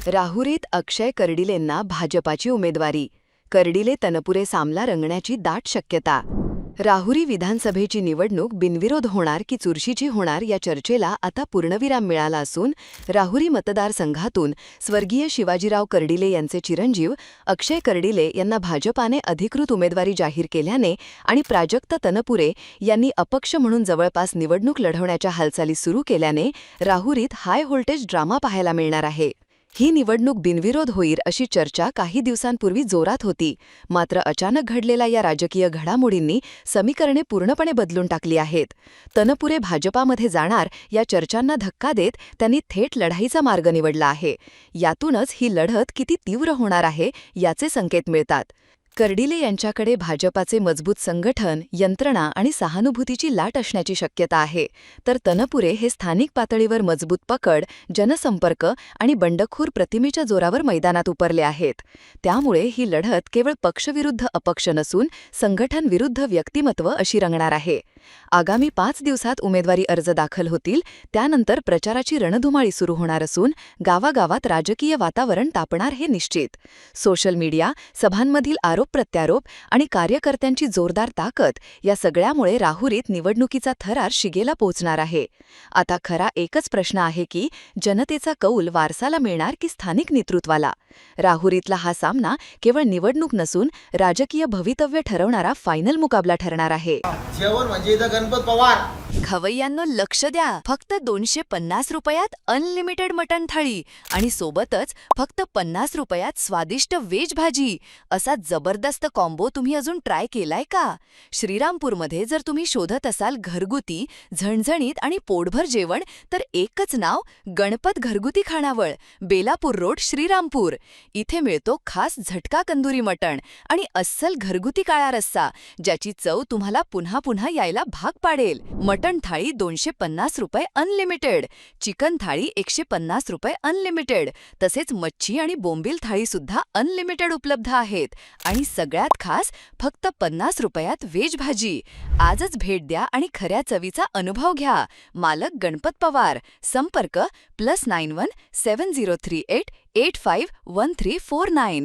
राहुरीत अक्षय कर्डिलेंना भाजपाची उमेदवारी. कर्डिले तनपुरे सामना रंगण्याची दाट शक्यता. राहुरी विधानसभेची निवडणूक बिनविरोध होणार की चुरशीची होणार या चर्चेला आता पूर्णविराम मिळाला असून राहुरी मतदारसंघातून स्वर्गीय शिवाजीराव कर्डिले यांचे चिरंजीव अक्षय कर्डिले यांना भाजपाने अधिकृत उमेदवारी जाहीर केल्याने आणि प्राजक्त तनपुरे यांनी अपक्ष म्हणून जवळपास निवडणूक लढवण्याच्या हालचाली सुरू केल्याने राहुरीत हाय व्होल्टेज ड्रामा पाहायला मिळणार आहे. ही निवडणूक बिनविरोध होईल अशी चर्चा काही दिवसांपूर्वी जोरात होती. मात्र अचानक घडलेल्या या राजकीय घडामोडींनी समीकरणे पूर्णपणे बदलून टाकली आहेत. तनपुरे भाजपामध्ये जाणार या चर्चांना धक्का देत त्यांनी थेट लढाईचा मार्ग निवडला आहे. यातूनच ही लढत किती तीव्र होणार आहे याचे संकेत मिळतात. कर्डिले यांच्याकडे भाजपाचे मजबूत संघटन, यंत्रणा आणि सहानुभूतीची लाट असण्याची शक्यता आहे, तर तनपुरे हे स्थानिक पातळीवर मजबूत पकड, जनसंपर्क आणि बंडखोर प्रतिमेच्या जोरावर मैदानात उतरले आहेत. त्यामुळे ही लढत केवळ पक्षविरुद्ध अपक्ष नसून संघटन विरुद्ध व्यक्तिमत्व अशी रंगणार आहे. आगामी 5 दिवसात उमेदवारी अर्ज दाखल होतील. त्यानंतर प्रचाराची रणधुमाळी सुरू होणार असून गावागावात राजकीय वातावरण तापणार हे निश्चित. सोशल मीडिया, सभांमधील आरोप-प्रत्यारोप आणि कार्यकर्त्यांची जोरदार ताकद या सगळ्यामुळे राहुरीत निवडणुकीचा थरार शिगेला पोहोचणार आहे. आता खरा एकच प्रश्न आहे की जनतेचा कौल वारसाला मिळणार की स्थानिक नेतृत्वाला. राहुरीतला हा सामना केवळ निवडणूक नसून राजकीय भवितव्य ठरवणारा फायनल मुकाबला ठरणार आहे. जेवण म्हणजे इथं गणपत पवार. खवय्यांनो लक्ष द्या, फक्त 250 रुपयात अनलिमिटेड मटण थाळी आणि सोबतच फक्त 50 रुपयात स्वादिष्ट व्हेज भाजी. असा जबरदस्त कॉम्बो तुम्ही अजून ट्राय केलाय का? श्रीरामपूरमध्ये जर तुम्ही शोधत असाल घरगुती, झणझणीत आणि पोटभर जेवण, तर एकच नाव, गणपत घरगुती खाणावळ, बेलापूर रोड, श्रीरामपूर. इथे मिळतो खास झटका कंदुरी मटण आणि अस्सल घरगुती काळा रस्सा, ज्याची चव तुम्हाला पुन्हा पुन्हा यायला भाग पाडेल. मटण थाळी 250 रुपये अनलिमिटेड, चिकन थाळी 150 रुपये अनलिमिटेड, तसेच मच्छी आणि बोंबील थाळीसुद्धा अनलिमिटेड उपलब्ध आहेत. आणि सगळ्यात खास फक्त 50 रुपयात व्हेज भाजी. आजच भेट द्या आणि खऱ्या चवीचा अनुभव घ्या. मालक गणपत पवार. संपर्क +91 7038 851349.